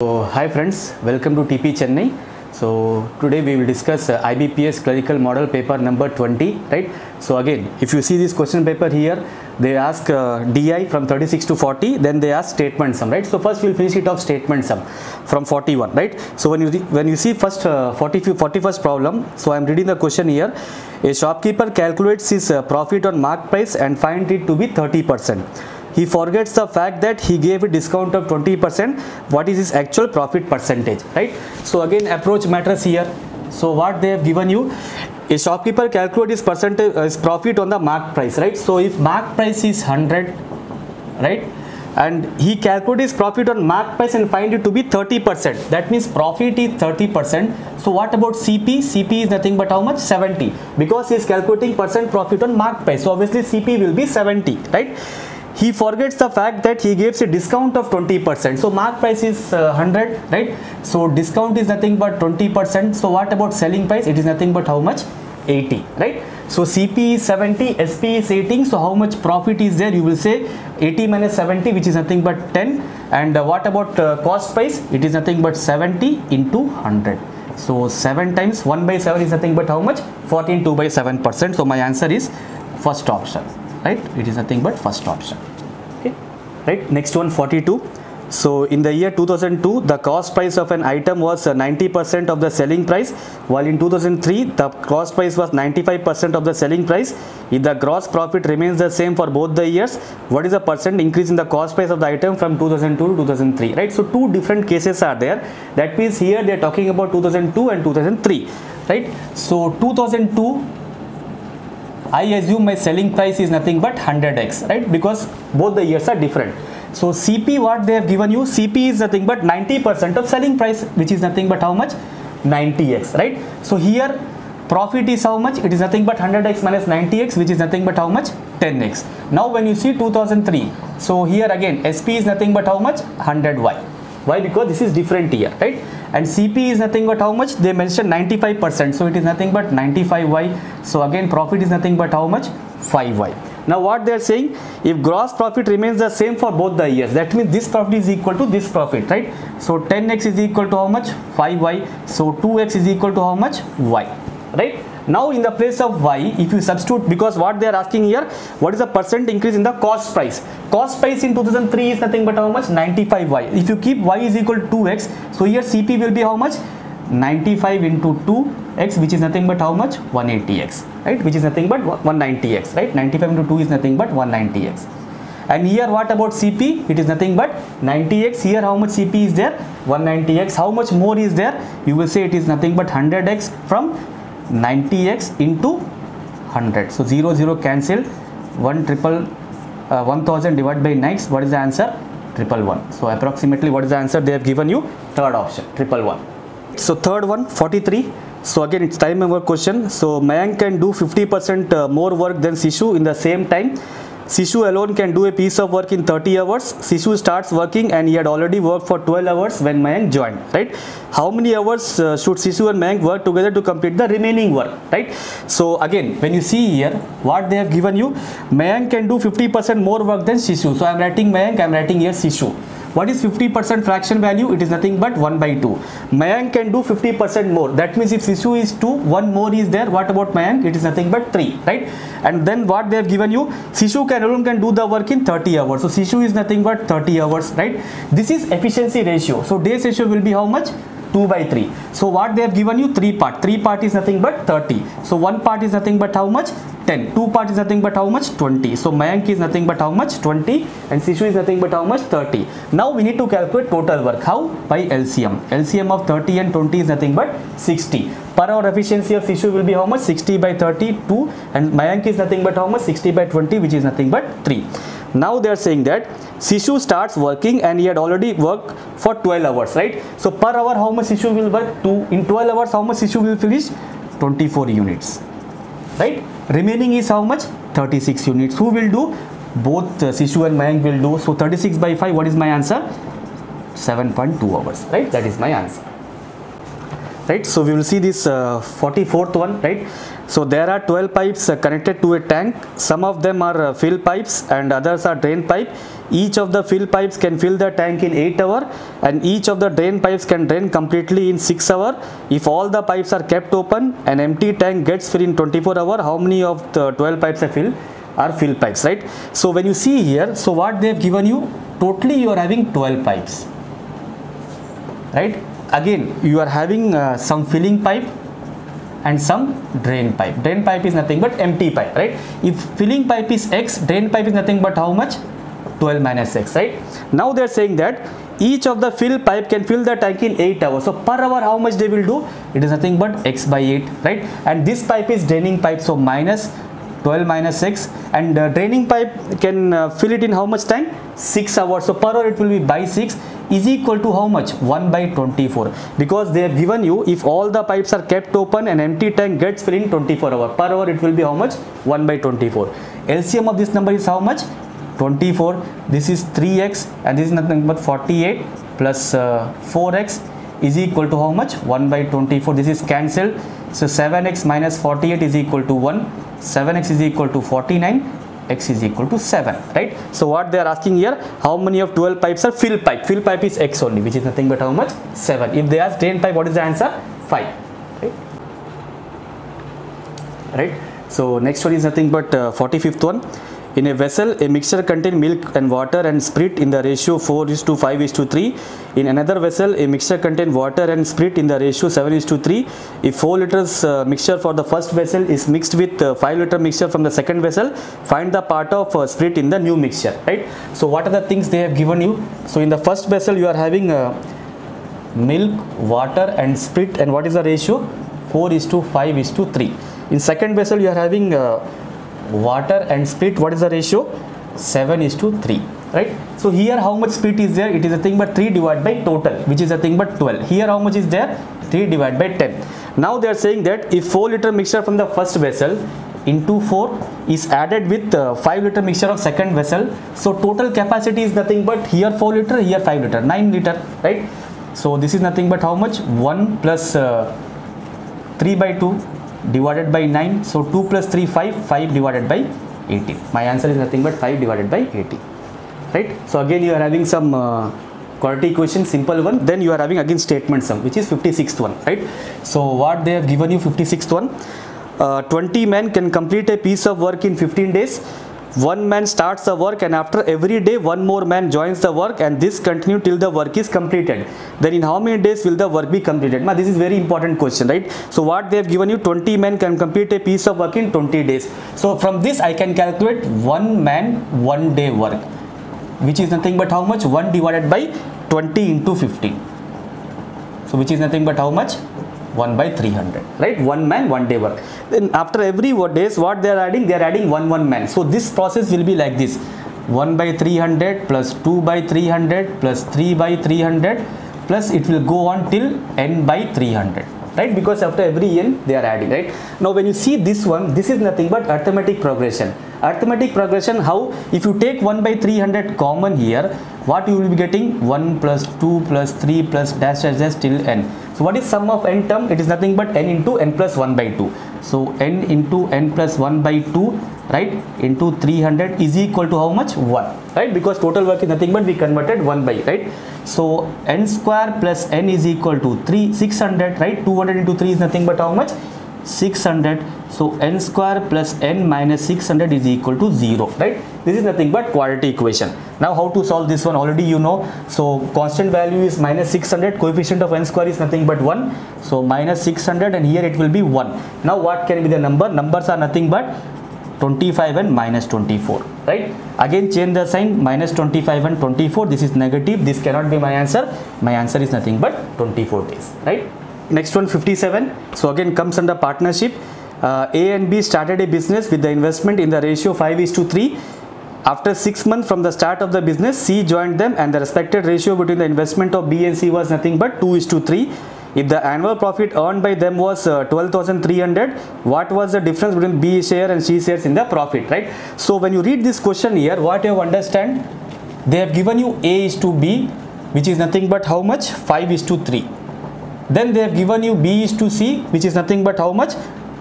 So, hi friends, welcome to TP Chennai. So today we will discuss IBPS clerical model paper number 20, right? So again, if you see this question paper here, they ask DI from 36 to 40, then they ask statement sum, right? So first we'll finish it off statement sum from 41, right? So when you see first 41st problem, so I'm reading the question here. A shopkeeper calculates his profit on mark price and finds it to be 30%. He forgets the fact that he gave a discount of 20%. What is his actual profit percentage, right? So again, approach matters here. So what they have given you, a shopkeeper calculates his profit on the mark price, right? So if mark price is 100, right, and he calculates his profit on mark price and find it to be 30%, that means profit is 30%. So what about CP? CP is nothing but how much? 70, because he is calculating percent profit on mark price. So obviously CP will be 70, right? He forgets the fact that he gives a discount of 20%. So mark price is 100, right? So discount is nothing but 20%. So what about selling price? It is nothing but how much? 80, right? So CP is 70, SP is 80. So how much profit is there? You will say 80 minus 70, which is nothing but 10. And what about cost price? It is nothing but 70 into 100. So 7 times 1 by 7 is nothing but how much? 14, 2 by 7%. So my answer is first option. Right, it is nothing but first option. Okay, right. Next one, 42. So in the year 2002, the cost price of an item was 90% of the selling price, while in 2003 the cost price was 95% of the selling price. If the gross profit remains the same for both the years, what is the percent increase in the cost price of the item from 2002 to 2003? Right. So two different cases are there. That means here they are talking about 2002 and 2003. Right. So 2002. I assume my selling price is nothing but 100x, right? Because both the years are different. So CP, what they have given you, CP is nothing but 90% of selling price, which is nothing but how much? 90x, right? So here profit is how much? It is nothing but 100x minus 90x, which is nothing but how much? 10x. Now when you see 2003, so here again SP is nothing but how much? 100y. Why? Because this is different here, right? And CP is nothing but how much? They mentioned 95%, so it is nothing but 95y. So again profit is nothing but how much? 5y. Now what they are saying, if gross profit remains the same for both the years, that means this profit is equal to this profit, right? So 10x is equal to how much? 5y. So 2x is equal to how much? Y, right? Now in the place of y, if you substitute, because what they are asking here, what is the percent increase in the cost price? Cost price in 2003 is nothing but how much? 95y. If you keep y is equal to 2x, so here CP will be how much? 95 into 2x, which is nothing but how much? 180x, right? Which is nothing but 190x, right? 95 into 2 is nothing but 190x. And here what about CP? It is nothing but 90x. Here how much CP is there? 190x. How much more is there? You will say it is nothing but 100x from 90x into 100. So 0 0 cancel, 1000 divided by 9. What is the answer? 111. So approximately what is the answer they have given you? Third option, 111. So third one, 43. So again it's time over question. So Mayank can do 50% more work than Sishu in the same time. Sishu alone can do a piece of work in 30 hours. Sishu starts working and he had already worked for 12 hours when Mayank joined, right? How many hours should Sishu and Mayank work together to complete the remaining work, right? So again, when you see here, what they have given you, Mayank can do 50% more work than Sishu. So I am writing Mayank, I am writing here Sishu. What is 50% fraction value? It is nothing but 1 by 2. Mayank can do 50% more. That means if Sishu is 2, 1 more is there. What about Mayank? It is nothing but 3, right? And then what they have given you, Sishu alone can do the work in 30 hours. So Sishu is nothing but 30 hours, right? This is efficiency ratio. So days ratio will be how much? 2 by 3. So what they have given you, 3 part. 3 part is nothing but 30. So 1 part is nothing but how much? 10. 2 part is nothing but how much? 20. So Mayank is nothing but how much? 20. And Sishu is nothing but how much? 30. Now we need to calculate total work. How? By LCM. LCM of 30 and 20 is nothing but 60. Per hour efficiency of Sishu will be how much? 60 by 30, 2. And Mayank is nothing but how much? 60 by 20, which is nothing but 3. Now they are saying that Sishu starts working and he had already worked for 12 hours, right? So per hour how much Sishu will work? 2. In 12 hours how much Sishu will finish? 24 units, right? Remaining is how much? 36 units. Who will do? Both Sishu and Mayank will do. So 36 by 5, what is my answer? 7.2 hours, right? That is my answer. Right, so we will see this 44th one, right? So there are 12 pipes connected to a tank. Some of them are fill pipes and others are drain pipe. each of the fill pipes can fill the tank in 8 hours and each of the drain pipes can drain completely in 6 hours. If all the pipes are kept open, an empty tank gets filled in 24 hours. How many of the 12 pipes are fill pipes, right? So when you see here, so what they have given you, totally you are having 12 pipes, right? Again, you are having some filling pipe and some drain pipe. Drain pipe is nothing but empty pipe, right? If filling pipe is X, drain pipe is nothing but how much? 12 minus X, right? Now they are saying that each of the fill pipe can fill the tank in 8 hours. So per hour how much they will do? It is nothing but X by 8, right? And this pipe is draining pipe, so minus 12 minus X, and draining pipe can fill it in how much time? 6 hours. So per hour it will be by 6 is equal to how much? 1 by 24, because they have given you if all the pipes are kept open, an empty tank gets filled in 24 hours. Per hour it will be how much? 1 by 24. LCM of this number is how much? 24. This is 3x and this is nothing but 48 plus 4x is equal to how much? 1 by 24. This is cancelled. So 7x minus 48 is equal to 1. 7x is equal to 49. X is equal to 7, right? So what they are asking here, how many of 12 pipes are fill pipe? Fill pipe is X only, which is nothing but how much? 7. If they ask drain pipe, what is the answer? 5, right? So next one is nothing but 45th one. In a vessel, a mixture contains milk and water and spirit in the ratio 4:5:3. In another vessel, a mixture contains water and spirit in the ratio 7:3. If 4 liters mixture for the first vessel is mixed with 5 liter mixture from the second vessel, find the part of spirit in the new mixture, right? So what are the things they have given you? So in the first vessel, you are having milk, water and spirit, and what is the ratio? 4:5:3. In second vessel, you are having water and spirit. What is the ratio? 7:3, right? So here how much spirit is there? It is a thing but 3 divided by total, which is a thing but 12. Here how much is there? 3 divided by 10. Now they are saying that if 4 liter mixture from the first vessel into 4 is added with 5 liter mixture of second vessel, so total capacity is nothing but here 4 liter, here 5 liter, 9 liter, right? So this is nothing but how much? 1 plus 3 by 2 divided by 9. So 2 plus 3, 5 divided by 18. My answer is nothing but 5 divided by 18, right? So again you are having some quality equation, simple one. Then you are having again statement sum, which is 56th one, right? So what they have given you, 56th one, 20 men can complete a piece of work in 15 days. One man starts the work and after every day one more man joins the work, and this continues till the work is completed. Then in how many days will the work be completed? This is very important question, right? So what they have given you, 20 men can complete a piece of work in 20 days. So from this I can calculate 1 man 1 day work, which is nothing but how much? 1 divided by 20 into 15. So which is nothing but how much? 1 by 300, right? 1 man 1 day work. Then after every days, what they are adding? They are adding 1 man. So this process will be like this: 1 by 300 plus 2 by 300 plus 3 by 300 plus it will go on till n by 300, right? Because after every n they are adding, right? Now when you see this one, this is nothing but arithmetic progression. Arithmetic progression, how? If you take 1 by 300 common here, what you will be getting? 1 plus 2 plus 3 plus dash dash dash till n. So what is sum of n term? It is nothing but n into n plus 1 by 2. So n into n plus 1 by 2, right, into 300 is equal to how much? 1, right? Because total work is nothing but we converted 1 by, right? So n square plus n is equal to 600, right? 200 into 3 is nothing but how much? 600. So n square plus n minus 600 is equal to 0, right? This is nothing but quadratic equation. Now how to solve this one? Already you know. So constant value is minus 600, coefficient of n square is nothing but 1. So minus 600 and here it will be 1. Now what can be the number? Numbers are nothing but 25 and minus 24, right? Again change the sign, minus 25 and 24. This is negative. This cannot be my answer. My answer is nothing but 24 days, right? Next one, 57. So again comes under partnership. A and B started a business with the investment in the ratio 5:3. After 6 months from the start of the business, C joined them and the respective ratio between the investment of B and C was nothing but 2:3. If the annual profit earned by them was 12,300, what was the difference between B share and C shares in the profit, right? So when you read this question here, what you have understand, they have given you A is to B, which is nothing but how much? 5:3. Then they have given you B is to C, which is nothing but how much?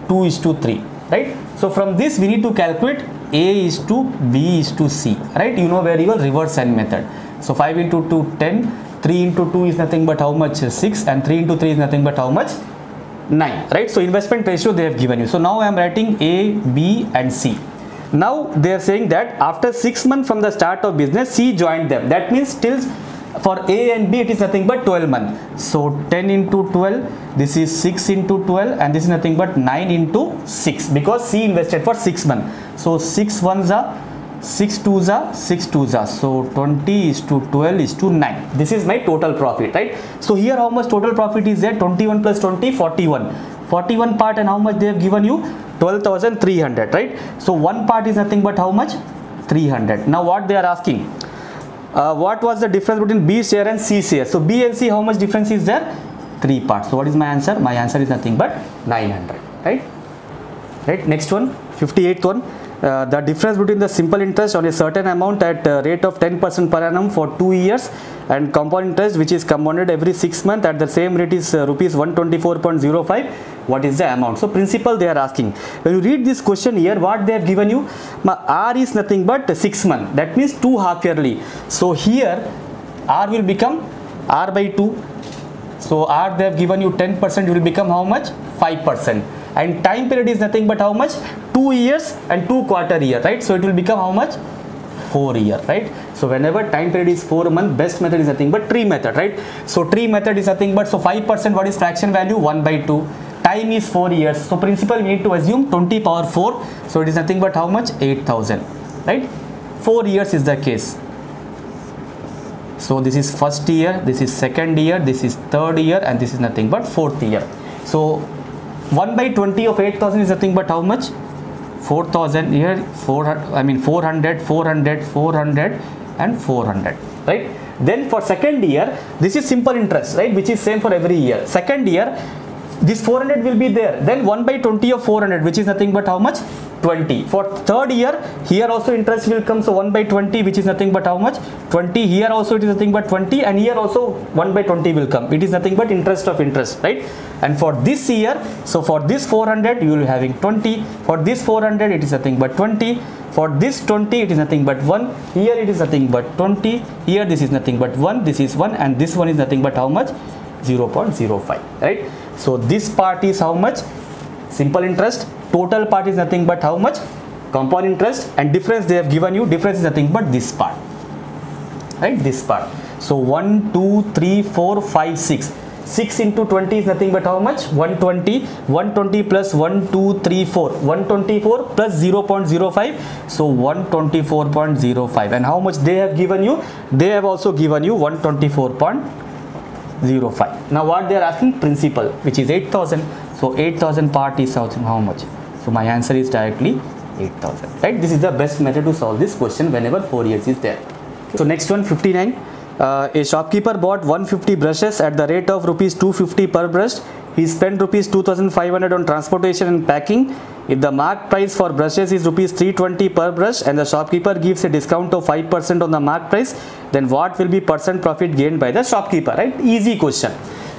2:3, right? So from this we need to calculate A is to B is to C, right? You know very well reverse sign method. So 5 into 2, 10, 3 into 2 is nothing but how much? 6, and 3 into 3 is nothing but how much? 9, right? So investment ratio they have given you. So now I am writing A, B and C. Now they are saying that after 6 months from the start of business, C joined them. That means still for A and B it is nothing but 12 months. So 10 into 12, this is 6 into 12, and this is nothing but 9 into 6, because C invested for 6 months. So 6 ones are 6 twos are 6 twos are, so 20 is to 12 is to 9. This is my total profit, right? So here how much total profit is there? 21 plus 20, 41. 41 part, and how much they have given you? 12,300, right? So one part is nothing but how much? 300. Now what they are asking? What was the difference between B share and C share? So B and C, how much difference is there? 3 parts. So what is my answer? My answer is nothing but 900, right? Right. Next one, 58th one. The difference between the simple interest on a certain amount at rate of 10% per annum for 2 years and compound interest which is compounded every 6 months at the same rate is rupees 124.05. What is the amount? So principal they are asking. When you read this question here, what they have given you? R is nothing but 6 months. That means 2 half yearly. So here R will become R by 2. So R they have given you 10%, will become how much? 5%. And time period is nothing but how much? 2 years and 2 quarter year, right? So it will become how much? 4 year, right? So whenever time period is 4 months, best method is nothing but tree method, right? So tree method is nothing but, so 5%, what is fraction value? 1 by 2. Time is 4 years. So principal we need to assume 20 power 4. So it is nothing but how much? 8,000, right? 4 years is the case. So this is first year, this is second year, this is third year, and this is nothing but fourth year. So 1 by 20 of 8,000 is nothing but how much? 4,000 here, 400, 400, 400 and 400, right? Then for second year, this is simple interest, right? Which is same for every year. Second year, this 400 will be there. Then 1 by 20 of 400, which is nothing but how much? 20. For third year, here also interest will come. So 1 by 20, which is nothing but how much? 20. Here also it is nothing but 20, and here also 1 by 20 will come. It is nothing but interest of interest, right? And for this year, so for this 400, you will be having 20. For this 400, it is nothing but 20. For this 20, it is nothing but 1. Here it is nothing but 20. Here this is nothing but 1. This is 1, and this one is nothing but how much? 0.05, right? So this part is how much? Simple interest. Total part is nothing but how much? Compound interest. And difference they have given you, difference is nothing but this part, right? This part. So 1, 2, 3, 4, 5, 6. 6 into 20 is nothing but how much? 120. 120 plus 1, 2, 3, 4. 124 plus 0.05. So 124.05. And how much they have given you? They have also given you 124.05. Now what they are asking? Principal, which is 8,000. So 8,000 part is how much? So my answer is directly 8,000, right? This is the best method to solve this question whenever 4 years is there. So next one, 59. A shopkeeper bought 150 brushes at the rate of rupees 250 per brush. He spent rupees 2,500 on transportation and packing. If the marked price for brushes is rupees 320 per brush and the shopkeeper gives a discount of 5% on the marked price, then what will be percent profit gained by the shopkeeper, right? Easy question.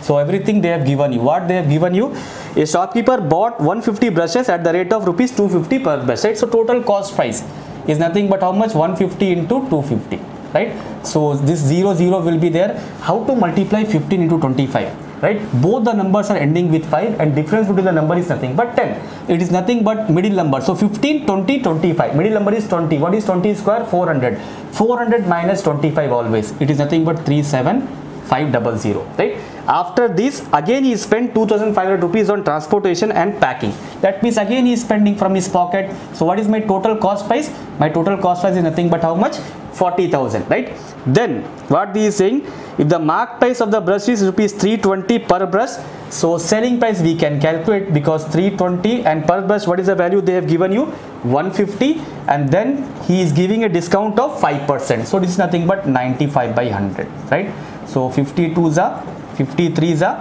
So everything they have given you. What they have given you? A shopkeeper bought 150 brushes at the rate of rupees 250 per brush, right? So total cost price is nothing but how much? 150 into 250, right? So this 0 will be there. How to multiply 15 into 25, right? Both the numbers are ending with 5 and difference between the number is nothing but 10. It is nothing but middle number. So 15, 20, 25. Middle number is 20. What is 20 square? 400. 400 minus 25 always. It is nothing but 37500, right? After this, again he spent 2,500 rupees on transportation and packing. That means again he is spending from his pocket. So what is my total cost price? My total cost price is nothing but how much? 40,000, right? Then what he is saying, if the marked price of the brush is rupees 320 per brush, so selling price we can calculate, because 320 and per brush, what is the value they have given you? 150, and then he is giving a discount of 5%. So this is nothing but 95 by 100, right? So 52 is a 53 is a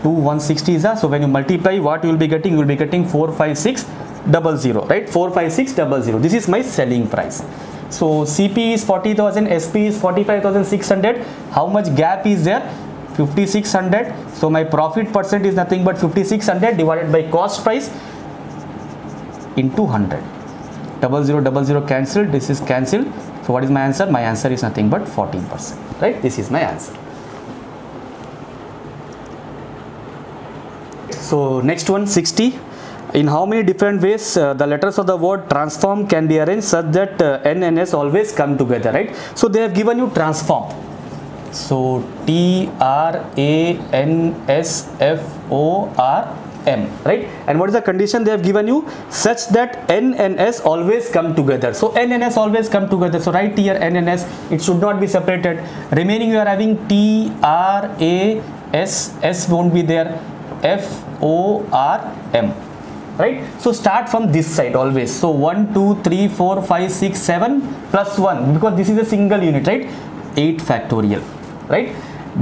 2 160 is a, so when you multiply, what you will be getting? You will be getting 45600, right? 45600. This is my selling price. So CP is 40,000, SP is 45,600. How much gap is there? 5,600. So my profit percent is nothing but 5,600 divided by cost price into 100, 0000 cancelled, this is cancelled. So what is my answer? My answer is nothing but 14%, right? This is my answer. So next one, 60. In how many different ways the letters of the word transform can be arranged such that N and S always come together, right? So they have given you transform. So TRANSFORM, right? And what is the condition they have given you? Such that N and S always come together. So N and S always come together. So right here N and S, it should not be separated. Remaining you are having TRAS, S won't be there, FORM. Right? So start from this side always. So 1, 2, 3, 4, 5, 6, 7 plus 1, because this is a single unit, right? 8 factorial, right?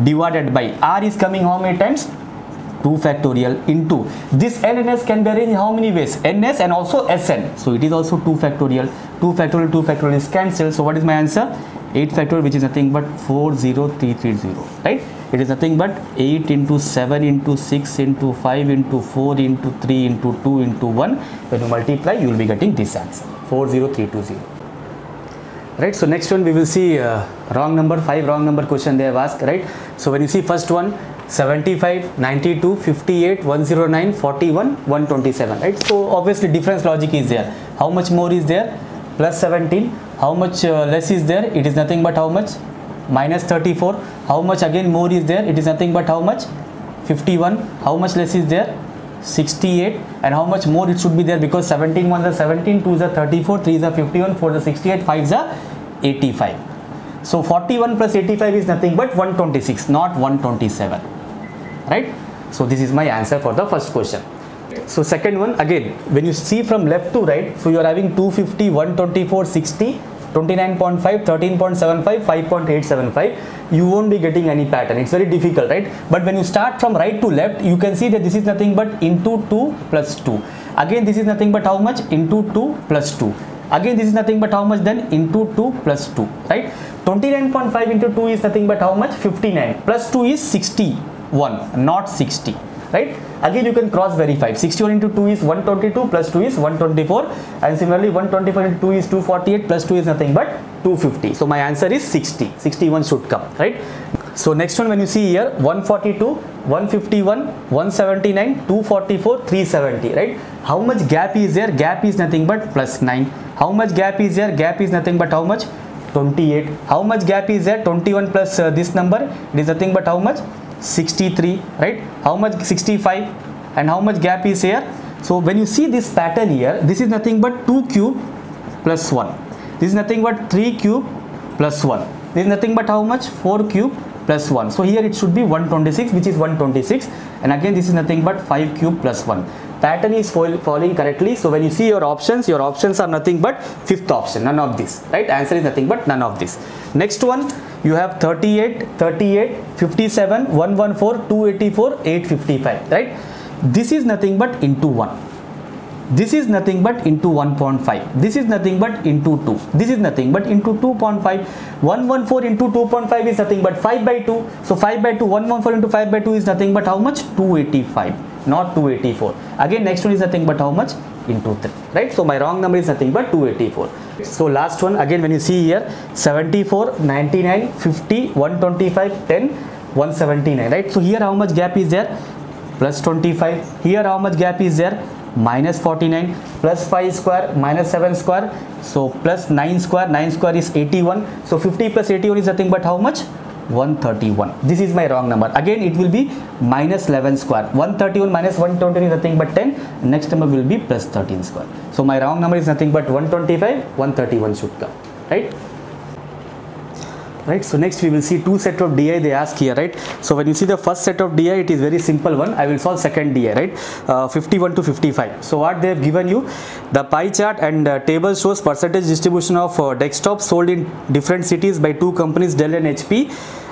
Divided by R is coming how many times? 2 factorial into this N and S can be arranged how many ways? NS and also SN. So it is also 2 factorial. 2 factorial, 2 factorial is cancelled. So what is my answer? 8 factorial, which is nothing but 40330, right? It is nothing but 8 into 7 into 6 into 5 into 4 into 3 into 2 into 1. When you multiply, you will be getting this answer, 40320. Right? So next one we will see wrong number, 5 wrong number question they have asked, right? So when you see first one, 75, 92, 58, 109, 41, 127, right? So obviously difference logic is there. How much more is there? Plus 17. How much less is there? It is nothing but how much? Minus 34. How much again more is there? It is nothing but how much? 51. How much less is there? 68. And how much more it should be there? Because 17 1s are 17, 2s are 34, 3s are 51, 4s are 68, 5s are 85. So 41 plus 85 is nothing but 126, not 127, right? So this is my answer for the first question. So second one, again when you see from left to right, so you are having 250, 124, 60, 29.5, 13.75, 5.875. You won't be getting any pattern. It's very difficult, right? But when you start from right to left, you can see that this is nothing but into 2 plus 2. Again this is nothing but how much? Into 2 plus 2. Again this is nothing but how much? Then into 2 plus 2, right? 29.5 into 2 is nothing but how much? 59. Plus 2 is 61, not 60, right? Again you can cross verify. 61 into 2 is 122, plus 2 is 124, and similarly 124 into 2 is 248, plus 2 is nothing but 250. So my answer is 60. 61 should come, right? So next one, when you see here, 142, 151, 179, 244, 370, right? How much gap is there? Gap is nothing but plus 9. How much gap is there? Gap is nothing but how much? 28. How much gap is there? 21 plus this number, it is nothing but how much? 63, right? How much? 65. And how much gap is here? So when you see this pattern here, this is nothing but 2 cube plus 1. This is nothing but 3 cube plus 1. This is nothing but how much? 4 cube plus 1. So here it should be 126, which is 126. And again this is nothing but 5 cube plus 1. Pattern is following correctly. So when you see your options are nothing but fifth option, none of this, right? Answer is nothing but none of this. Next one, you have 38, 38, 57, 114, 284, 855, right? This is nothing but into 1. This is nothing but into 1.5. This is nothing but into 2. This is nothing but into 2.5. 114 into 2.5 is nothing but 5 by 2. So 5 by 2, 114 into 5 by 2 is nothing but how much? 285, not 284. Again next one is nothing but how much? Into 3, right? So my wrong number is nothing but 284. So last one, again when you see here, 74, 99, 50, 125, 10, 179, right? So here how much gap is there? Plus 25. Here how much gap is there? Minus 49, plus 5 square, minus 7 square, so plus 9 square, 9 square is 81, so 50 plus 81 is nothing but how much? 131. This is my wrong number. Again it will be minus 11 square. 131 minus 120 is nothing but 10. Next number will be plus 13 square. So my wrong number is nothing but 125. 131 should come, right? Right, so next we will see two set of DI they ask here, right? So when you see the first set of DI, it is very simple one. I will solve second DI, right? 51 to 55. So what they have given you, the pie chart and table shows percentage distribution of desktops sold in different cities by two companies, Dell and HP,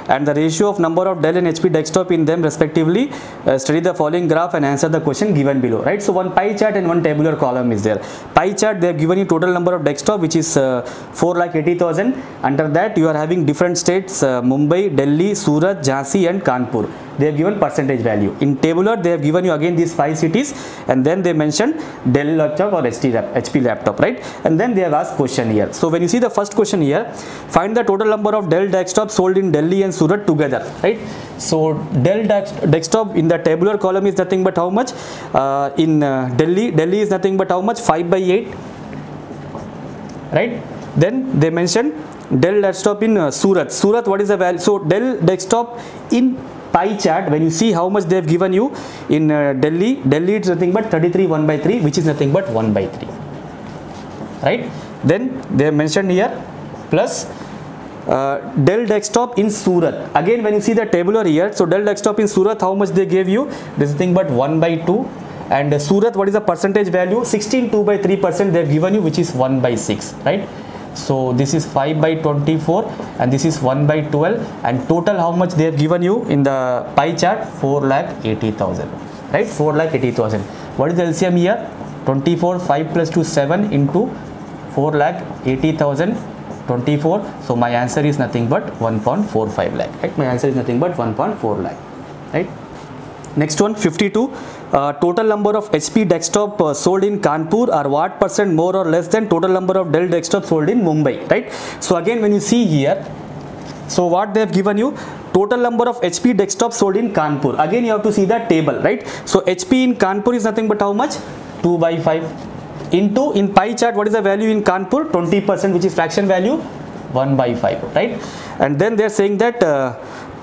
and the ratio of number of Dell and HP desktop in them respectively. Study the following graph and answer the question given below, right? So one pie chart and one tabular column is there. Pie chart, they have given you total number of desktop, which is 4,80,000. Under that you are having different states, Mumbai, Delhi, Surat, Jhansi and Kanpur. they have given percentage value. In tabular they have given you again these 5 cities, and then they mentioned Dell laptop or HP laptop, right? And then they have asked question here. So when you see the first question here, find the total number of Dell desktops sold in Delhi and Surat together, right? So Dell desktop in the tabular column is nothing but how much? In Delhi is nothing but how much? 5 by 8, right? Then they mentioned Dell desktop in Surat. What is the value? So Dell desktop in pie chart, when you see how much they have given you in Delhi it's nothing but 33 1 by 3, which is nothing but 1 by 3, right? Then they have mentioned here plus Dell desktop in Surat. Again, when you see the tabular here, so Dell desktop in Surat, how much they gave you? This is nothing but 1 by 2. And Surat, what is the percentage value? 16 2 by 3% they have given you, which is 1 by 6, right? So this is 5 by 24 and this is 1 by 12, and total how much they have given you in the pie chart? 4,80,000, right? 4,80,000. What is the LCM here? 24, 5 plus 2, 7 into 4,80,000, 24. So my answer is nothing but 1.45 lakh, right? My answer is nothing but 1.4 lakh, right? Next one, 52. Total number of HP desktop sold in Kanpur are what percent more or less than total number of Dell desktop sold in Mumbai, right? So again, when you see here, so what they have given you, total number of HP desktop sold in Kanpur. Again, you have to see the table, right? So HP in Kanpur is nothing but how much? 2 by 5 into, in pie chart, what is the value in Kanpur? 20%, which is fraction value 1 by 5, right? And then they are saying that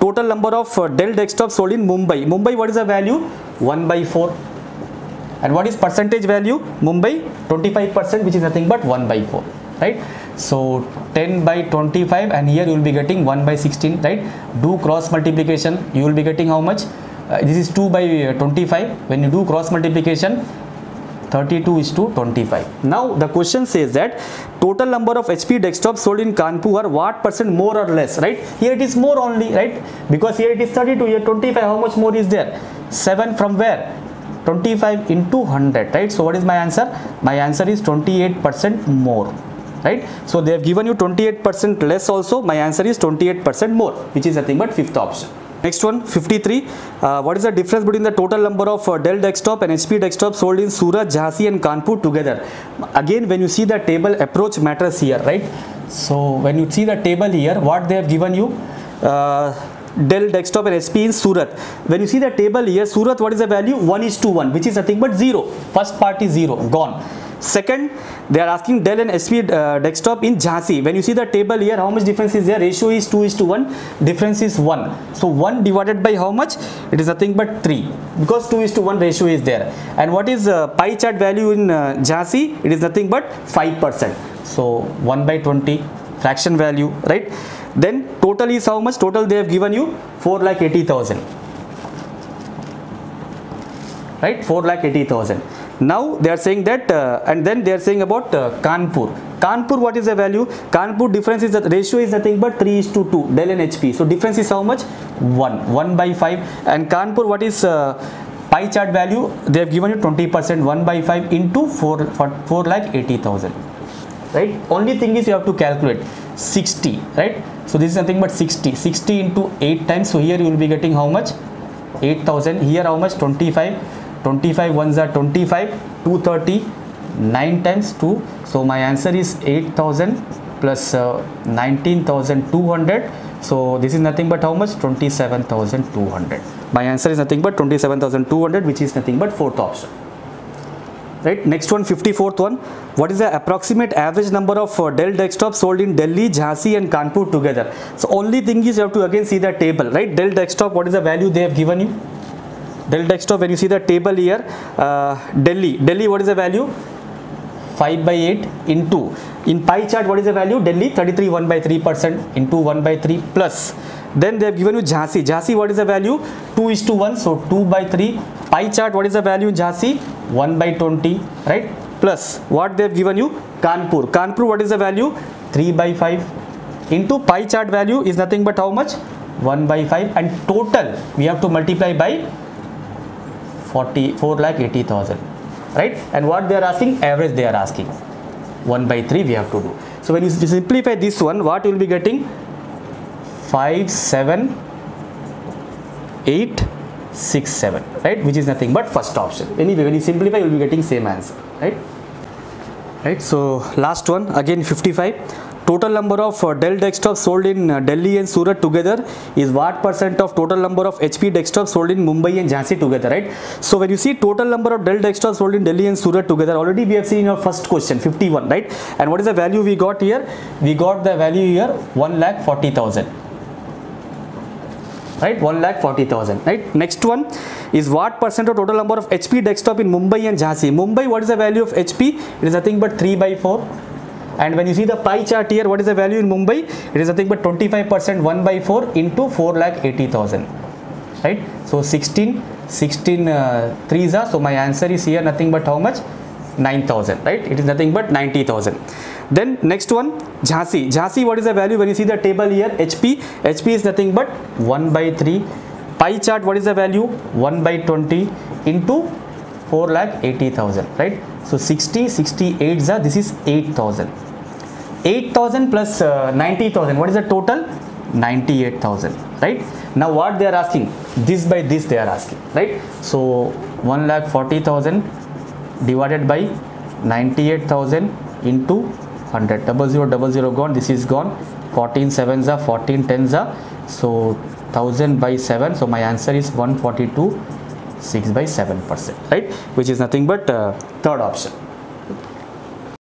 total number of Dell desktop sold in Mumbai. Mumbai, what is the value? 1 by 4. And what is percentage value? Mumbai, 25%, which is nothing but 1 by 4, right? So 10 by 25, and here you will be getting 1 by 16, right? Do cross multiplication, you will be getting how much? This is 2 by 25. When you do cross multiplication, 32 is to 25. Now the question says that total number of HP desktops sold in Kanpur are what percent more or less, right? Here it is more only, right? Because here it is 32, here 25. How much more is there? 7 from where? 25 into 100, right? So what is my answer? My answer is 28% more, right? So they have given you 28% less also. My answer is 28% more, which is nothing but fifth option. Next one, 53. What is the difference between the total number of Dell desktop and HP desktop sold in Surat, Jhansi and Kanpur together? Again, when you see the table, approach matters here, right? So when you see the table here, what they have given you? Dell desktop and HP in Surat. When you see the table here, Surat, what is the value? 1:1, which is nothing but 0. First part is 0, gone. Second, they are asking Dell and HP desktop in Jhansi. When you see the table here, how much difference is there? Ratio is 2:1, difference is 1. So 1 divided by how much? It is nothing but 3, because 2:1 ratio is there. And what is pie chart value in Jhansi? It is nothing but 5%. So 1 by 20, fraction value, right? Then total is how much? Total they have given you 4,80,000, right? 4,80,000. Now they are saying that, and then they are saying about Kanpur. Kanpur, what is the value? Kanpur difference is, that ratio is nothing but 3:2, Dell and HP. So difference is how much? 1 by 5. And Kanpur, what is pie chart value? They have given you 20%, 1 by 5 into 4,80,000, right? Only thing is you have to calculate 60, right? So this is nothing but 60 into 8 times. So here you will be getting how much? 8,000. Here how much? 25 ones are 25, 230, 9 times 2. So my answer is 8,000 plus 19,200. So this is nothing but how much? 27,200. My answer is nothing but 27,200, which is nothing but fourth option. Right. Next one, 54th one. What is the approximate average number of Dell desktops sold in Delhi, Jhansi and Kanpur together? So only thing is you have to again see the table, right? Dell desktop, what is the value they have given you? Dell desktop, when you see the table here, Delhi, what is the value? 5 by 8 into, in pie chart, what is the value? Delhi, 33, 1 by 3% into 1 by 3 plus. Then they have given you Jhansi. Jhansi, what is the value? 2:1, so 2 by 3. Pie chart, what is the value in Jhansi? 1 by 20, right? Plus, what they have given you? Kanpur. Kanpur, what is the value? 3 by 5 into pie chart value is nothing but how much? 1 by 5, and total we have to multiply by 4,80,000, right? And what they are asking? Average they are asking. 1 by 3 we have to do. So when you simplify this one, what you will be getting? 5, 7, 867, right, which is nothing but first option. Anyway, when you simplify, you will be getting same answer, right. So last one, again 55. Total number of Dell desktops sold in Delhi and Surat together is what % of total number of HP desktops sold in Mumbai and Jhansi together, right? So when you see total number of Dell desktops sold in Delhi and Surat together, already we have seen in our first question 51, right? And what is the value we got here? We got the value here 1,40,000, right? 1,40,000, right? Next one is what % of total number of HP desktop in Mumbai and Jhansi. Mumbai, what is the value of HP? It is nothing but 3/4. And when you see the pie chart here, what is the value in Mumbai? It is nothing but 25%, 1/4 into 4,80,000, right? So 16 threes are, so my answer is here nothing but how much? 9,000, right? It is nothing but 90,000. Then next one, Jhansi. Jhansi, what is the value? When you see the table here, HP is nothing but 1/3. Pie chart, what is the value? 1/20 into 4,80,000, right? So 68s are, this is 8,000. 8,000 plus 90,000, what is the total? 98,000, right? Now what they are asking, this by this they are asking, right? So 1,40,000 divided by 98,000 into 100. 0000 gone, this is gone. 14 sevens are, 14 tens are, so 1000 by 7. So my answer is 142, 6/7%, right? Which is nothing but third option.